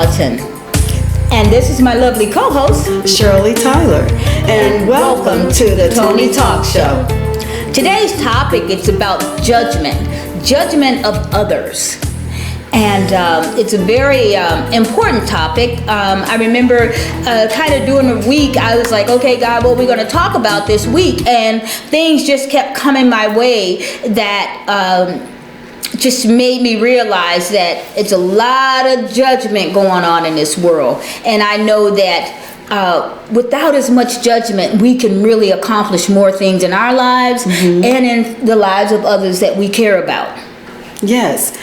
Gallatin. And this is my lovely co-host, Shirley Tyler. And welcome to the Tony Talk Show. Today's topic is about judgment of others. And it's a very important topic. I remember kind of during the week, I was like, okay, God, what are we going to talk about this week? And things just kept coming my way that just made me realize that it's a lot of judgment going on in this world. And I know that without as much judgment, we can really accomplish more things in our lives and in the lives of others that we care about. Yes.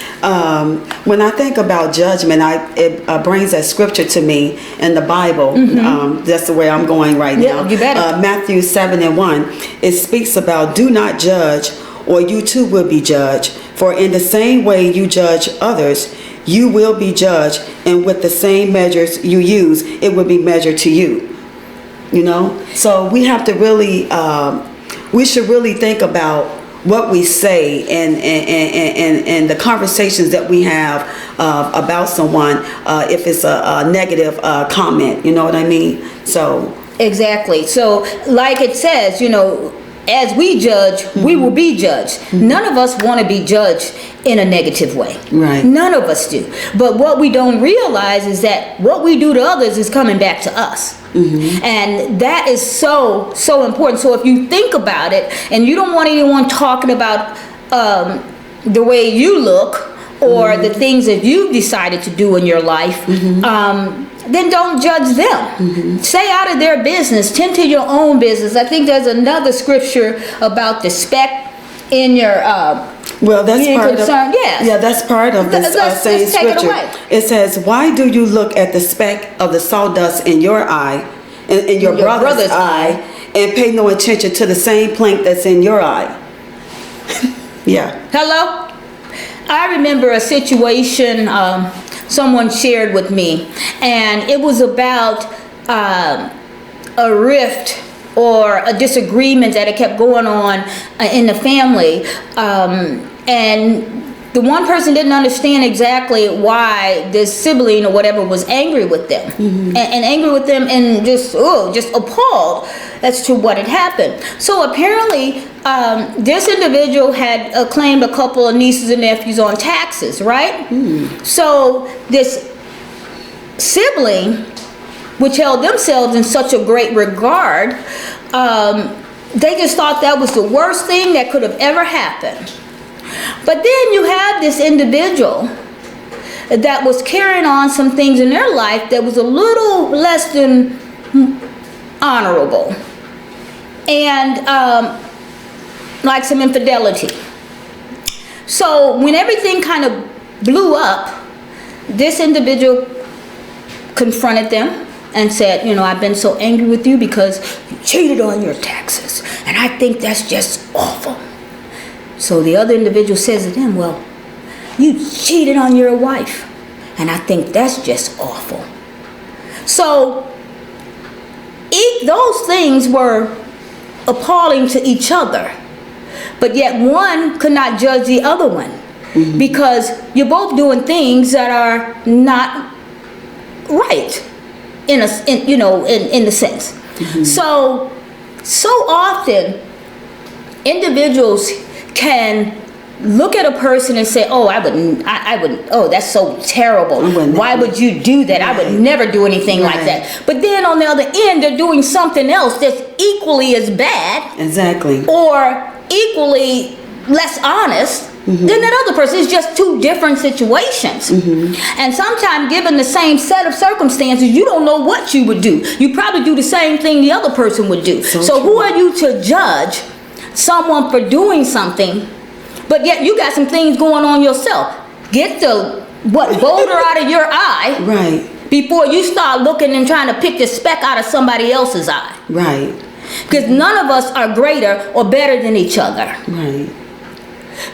When I think about judgment, it brings that scripture to me in the Bible. That's the way I'm going right now. You better. Matthew 7:1. It speaks about, do not judge, or you too will be judged. For in the same way you judge others, you will be judged. And with the same measures you use, it will be measured to you. You know? So we have to really, we should really think about what we say and the conversations that we have about someone, if it's a negative comment, you know what I mean? So exactly. So like it says, you know, as we judge, we will be judged. None of us want to be judged in a negative way. Right. None of us do. But what we don't realize is that what we do to others is coming back to us. And that is so important. So if you think about it, and you don't want anyone talking about the way you look or the things that you've decided to do in your life, then don't judge them. Stay out of their business. Tend to your own business. I think there's another scripture about the speck in your well, that's part concerned. of that's part of this same scripture. It says, "Why do you look at the speck of the sawdust in your eye, in your brother's eye, and pay no attention to the same plank that's in your eye?" Hello. I remember a situation someone shared with me, and it was about a rift or a disagreement that it kept going on in the family, and the one person didn't understand exactly why this sibling or whatever was angry with them, and angry with them, and just appalled as to what had happened. So apparently this individual had claimed a couple of nieces and nephews on taxes, right? So this sibling, which held themselves in such a great regard, they just thought that was the worst thing that could have ever happened. But then you have this individual that was carrying on some things in their life that was a little less than honorable, and like some infidelity. So when everything kind of blew up, this individual confronted them and said, you know, I've been so angry with you because you cheated on your taxes, and I think that's just awful. So the other individual says to them, well, you cheated on your wife, and I think that's just awful. So those things were appalling to each other, but yet one could not judge the other one, because you're both doing things that are not right in the sense. So often individuals can look at a person and say, oh, I wouldn't, oh, that's so terrible. Why would you do that? I would never do anything like that. But then on the other end, they're doing something else that's equally as bad. Exactly. Or equally less honest than that other person. It's just two different situations. And sometimes, given the same set of circumstances, you don't know what you would do. You probably do the same thing the other person would do. So who are you to judge someone for doing something, but yet you got some things going on yourself? Get the boulder out of your eye, right, before you start looking and trying to pick the speck out of somebody else's eye, right? Because none of us are greater or better than each other, right?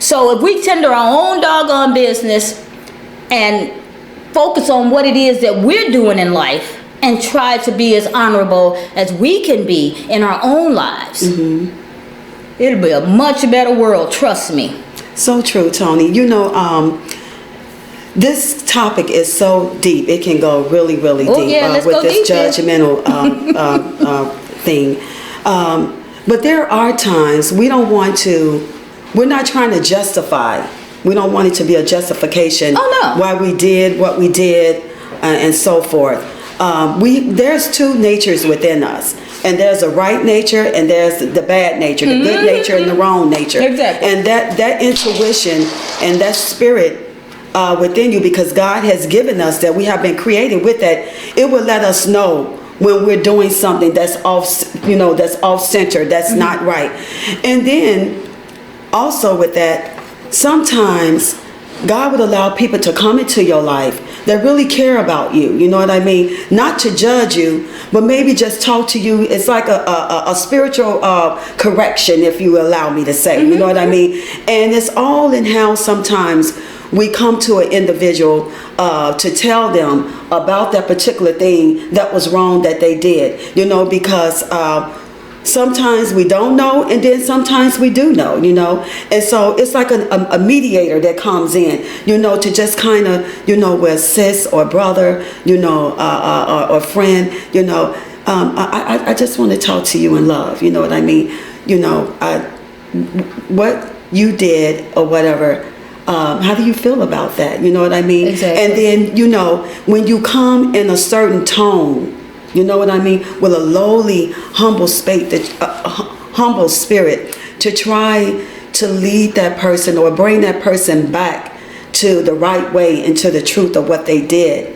So if we tend to our own doggone business and focus on what it is that we're doing in life and try to be as honorable as we can be in our own lives, it'll be a much better world, trust me. So true, Tony. You know, This topic is so deep. It can go really, really Oh, deep yeah, let's with go this deep then. judgmental thing. But there are times we're not trying to justify. We don't want it to be a justification why we did what we did and so forth. There's two natures within us. And there's a right nature and there's the bad nature, the good nature and the wrong nature. Exactly. And that intuition and that spirit within you, because God has given us that, we have been created with that, it will let us know when we're doing something that's off center, that's not right. And then also with that, sometimes God would allow people to come into your life that really care about you. You know what I mean? Not to judge you, but maybe just talk to you. It's like a spiritual correction, if you allow me to say. You know what I mean? And it's all in how sometimes we come to an individual to tell them about that particular thing that was wrong that they did. Because sometimes we don't know, and then sometimes we do know, and so it's like a mediator that comes in, to just kind of, with sis or brother, or friend, I just want to talk to you in love. You know what I mean? What you did or whatever, how do you feel about that? You know what I mean? Exactly. And then, when you come in a certain tone, you know what I mean, with a lowly, humble spirit, to try to lead that person or bring that person back to the right way and to the truth of what they did.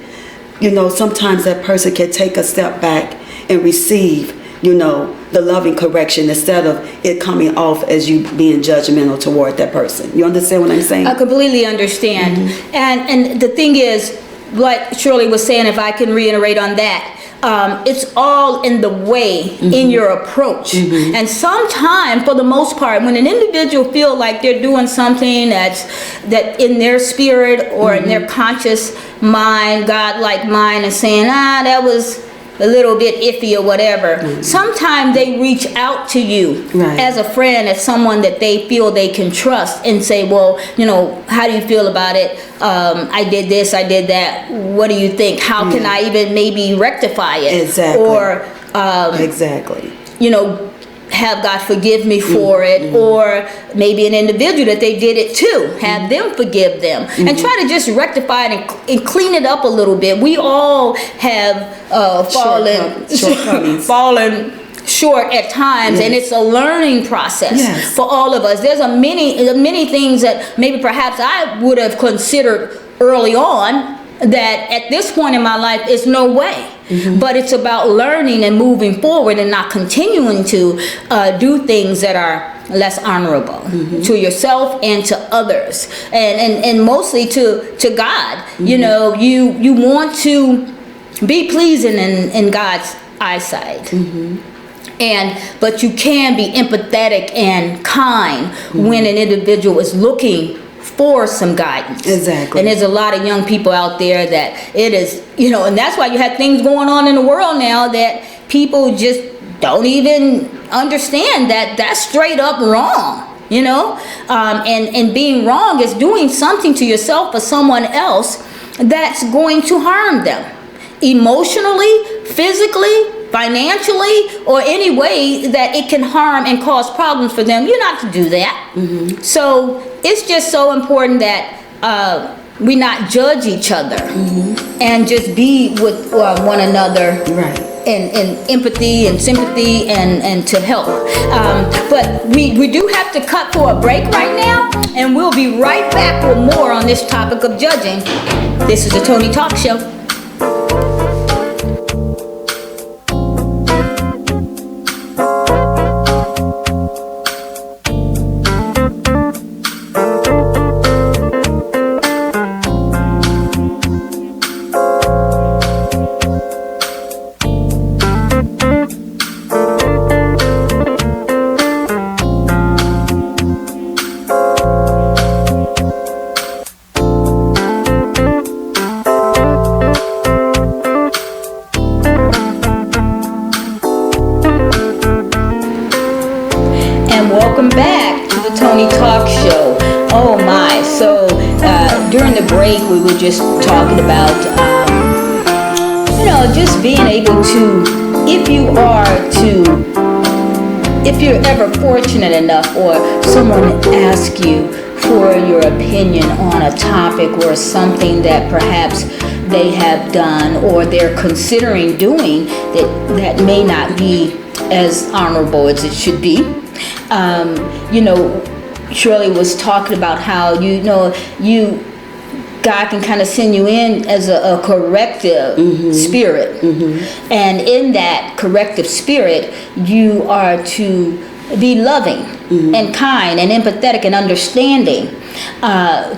Sometimes that person can take a step back and receive, the loving correction, instead of it coming off as you being judgmental toward that person. You understand what I'm saying? I completely understand. And the thing is, like Shirley was saying, if I can reiterate on that, it's all in the way, in your approach. And sometimes, for the most part, when an individual feel like they're doing something that in their spirit or in their conscious mind, God-like mind, and saying, that was a little bit iffy or whatever, sometimes they reach out to you as a friend, as someone that they feel they can trust, and say, well, how do you feel about it? I did this, I did that. What do you think? How can I even maybe rectify it? Exactly. Or, exactly. Have God forgive me for it, or maybe an individual that they did it to, have them forgive them, and try to just rectify it and clean it up a little bit. We all have fallen short at times, and it's a learning process for all of us. There's many things that maybe perhaps I would have considered early on that at this point in my life is no way. But it's about learning and moving forward, and not continuing to do things that are less honorable to yourself and to others, and mostly to God. You want to be pleasing in God's eyesight. But you can be empathetic and kind when an individual is looking for some guidance. Exactly. And there's a lot of young people out there that it is, and that's why you have things going on in the world now that people just don't even understand that that's straight up wrong, and being wrong is doing something to yourself or someone else that's going to harm them emotionally, physically, financially, or any way that it can harm and cause problems for them. You're not to do that. So it's just so important that we not judge each other and just be with one another in empathy and sympathy and to help. But we do have to cut for a break right now, and we'll be right back with more on this topic of judging. This is the Tony Talk Show. during the break, we were just talking about, just being able to, if you're ever fortunate enough or someone asks you for your opinion on a topic or something that perhaps they have done or they're considering doing that may not be as honorable as it should be. Shirley was talking about how, God can kind of send you in as a corrective spirit. And in that corrective spirit, you are to be loving and kind and empathetic and understanding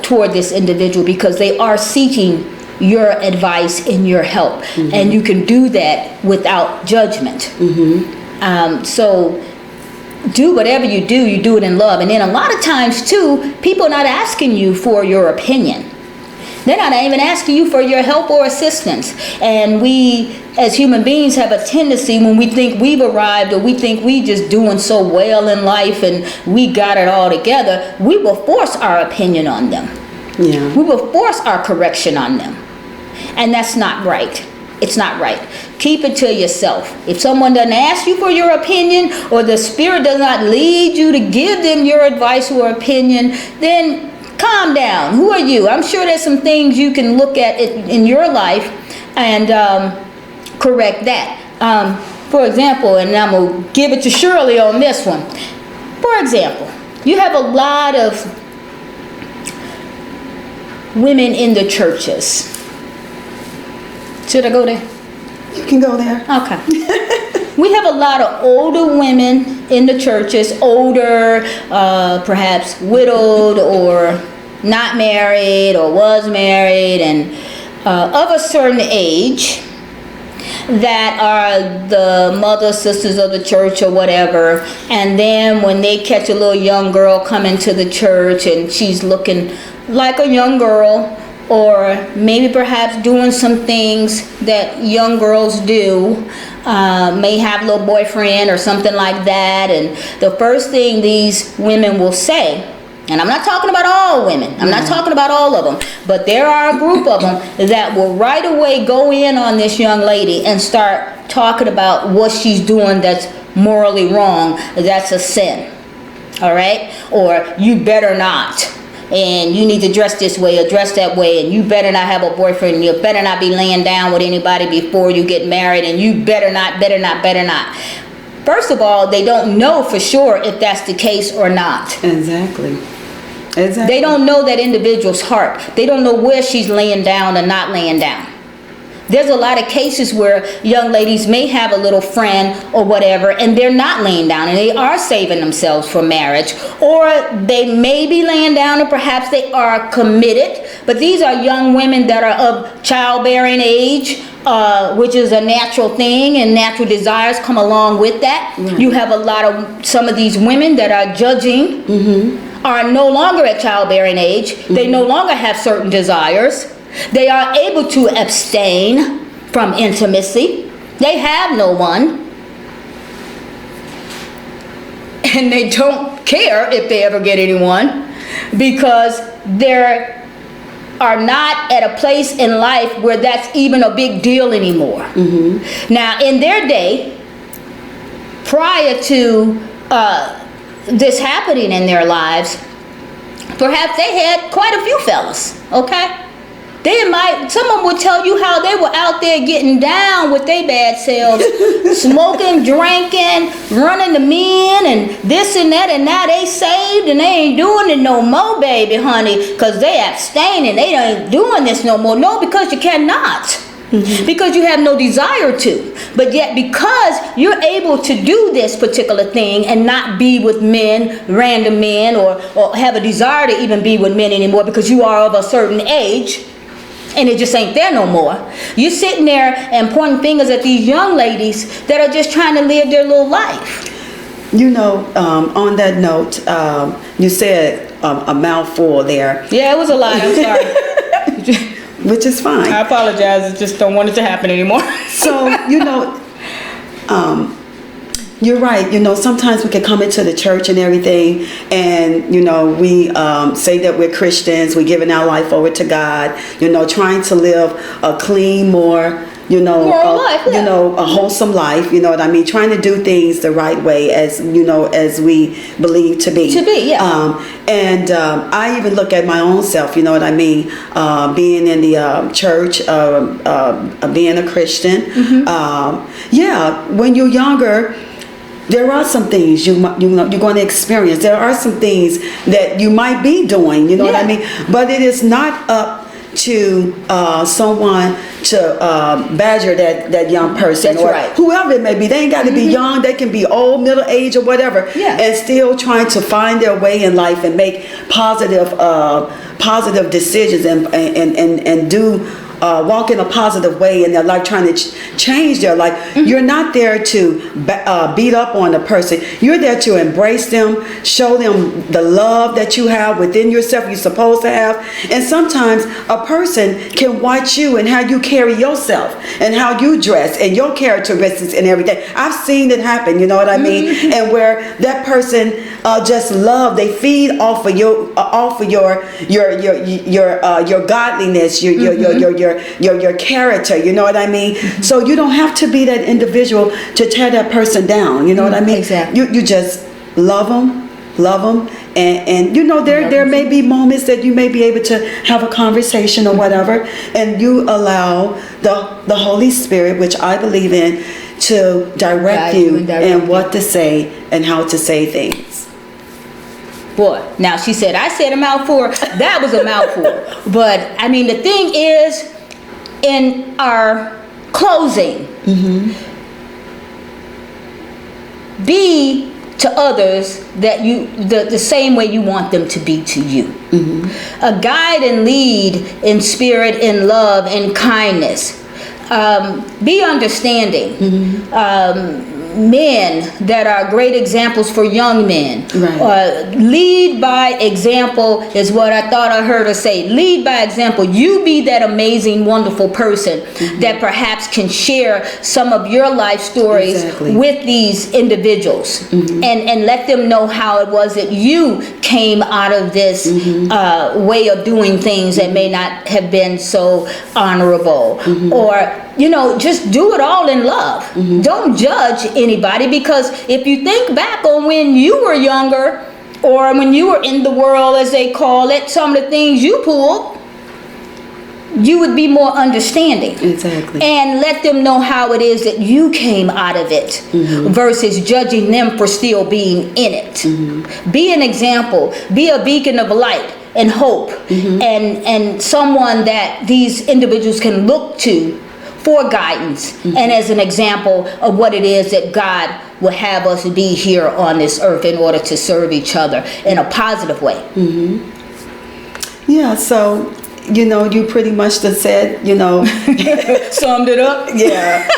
toward this individual, because they are seeking your advice and your help. And you can do that without judgment. So do whatever you do it in love. And then a lot of times too, people are not asking you for your opinion. They're not even asking you for your help or assistance. And we, as human beings, have a tendency when we think we've arrived or we think we just doing so well in life and we got it all together, we will force our opinion on them. Yeah. We will force our correction on them. And that's not right. It's not right. Keep it to yourself. If someone doesn't ask you for your opinion, or the Spirit does not lead you to give them your advice or opinion, then calm down. Who are you? I'm sure there's some things you can look at in your life and correct that. For example, and I'm going to give it to Shirley on this one. For example, you have a lot of women in the churches. Should I go there? You can go there. Okay. We have a lot of older women in the churches, older, perhaps widowed or not married or was married, and of a certain age, that are the mothers, sisters of the church or whatever. And then when they catch a little young girl coming to the church and she's looking like a young girl, or maybe perhaps doing some things that young girls do, may have a little boyfriend or something like that, and the first thing these women will say, and I'm not talking about all women, I'm not talking about all of them, but there are a group of them that will right away go in on this young lady and start talking about what she's doing that's morally wrong, that's a sin, all right? Or you better not. And you need to dress this way or dress that way, and you better not have a boyfriend, and you better not be laying down with anybody before you get married, and you better not. First of all, they don't know for sure if that's the case or not. Exactly. They don't know that individual's heart. They don't know where she's laying down or not laying down. There's a lot of cases where young ladies may have a little friend or whatever, and they're not laying down, and they are saving themselves for marriage, or they may be laying down and perhaps they are committed, but these are young women that are of childbearing age, which is a natural thing, and natural desires come along with that. Right. You have some of these women that are judging, are no longer at childbearing age. They no longer have certain desires. They are able to abstain from intimacy. They have no one. And they don't care if they ever get anyone, because they are not at a place in life where that's even a big deal anymore. Now, in their day, prior to this happening in their lives, perhaps they had quite a few fellas, okay? Someone would tell you how they were out there getting down with their bad selves, smoking, drinking, running the men, and this and that, and now they saved and they ain't doing it no more, baby, honey, because they abstaining, they ain't doing this no more. No, because you cannot. Because you have no desire to. But yet, because you're able to do this particular thing and not be with men, random men, or have a desire to even be with men anymore because you are of a certain age, and it just ain't there no more. You're sitting there and pointing fingers at these young ladies that are just trying to live their little life. You know, on that note, you said a mouthful there. Yeah, it was a lot. I'm sorry. Which is fine. I apologize. I just don't want it to happen anymore. So, you know, You're right. Sometimes we can come into the church and everything, and we say that we're Christians. We're giving our life over to God. Trying to live a clean, more moral life, yeah. a wholesome life. You know what I mean? Trying to do things the right way, as we believe to be. Yeah. I even look at my own self. You know what I mean? Being in the church, being a Christian. When you're younger, there are some things you're going to experience. There are some things that you might be doing, you know what I mean? But it is not up to someone to badger that young person. That's or right. whoever it may be. They ain't got to be young. They can be old, middle age, or whatever. Yeah. And still trying to find their way in life and make positive decisions and do walk in a positive way in their life, trying to change their life. You're not there to beat up on a person. You're there to embrace them, show them the love that you have within yourself, you're supposed to have. And sometimes a person can watch you and how you carry yourself and how you dress and your characteristics and everything. I've seen it happen, you know what I mean? And where that person just love, they feed off of your godliness, your character, you know what I mean? So you don't have to be that individual to tear that person down, you know what I mean? Exactly. You just love them, and there may be moments that you may be able to have a conversation or whatever, and you allow the Holy Spirit, which I believe in, to direct you in what to say and how to say things. Boy, now she said, I said a mouthful. That was a mouthful. But, I mean, the thing is, in our closing, be to others that the same way you want them to be to you. A guide and lead in spirit, in love, in kindness. Be understanding. Men that are great examples for young men. Right. Lead by example is what I thought I heard her say. Lead by example. You be that amazing, wonderful person that perhaps can share some of your life stories with these individuals and let them know how it was that you came out of this way of doing things that may not have been so honorable. Or just do it all in love. Don't judge anybody, because if you think back on when you were younger, or when you were in the world, as they call it, some of the things you pulled, you would be more understanding. Exactly. And let them know how it is that you came out of it, versus judging them for still being in it. Be an example. Be a beacon of light and hope, and someone that these individuals can look to for guidance and as an example of what it is that God will have us be here on this earth in order to serve each other in a positive way. Yeah, so you pretty much just said, summed it up. Yeah.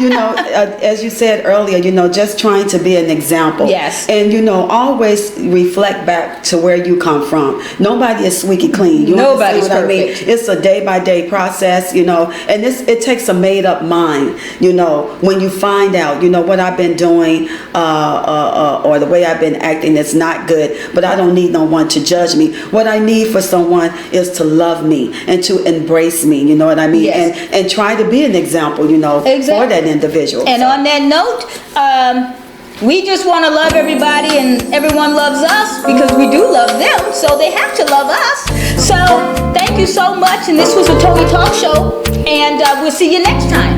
As you said earlier, just trying to be an example. Yes. And, always reflect back to where you come from. Nobody is squeaky clean. Nobody's perfect. I mean, it's a day-by-day process, and it takes a made-up mind, when you find out, what I've been doing or the way I've been acting is not good, but I don't need no one to judge me. What I need for someone is to love me and to embrace me, you know what I mean? Yes. And try to be an example, for that individual. And on that note, we just want to love everybody, and everyone loves us because we do love them, so they have to love us. So thank you so much, and this was a Tony Talk Show, and we'll see you next time.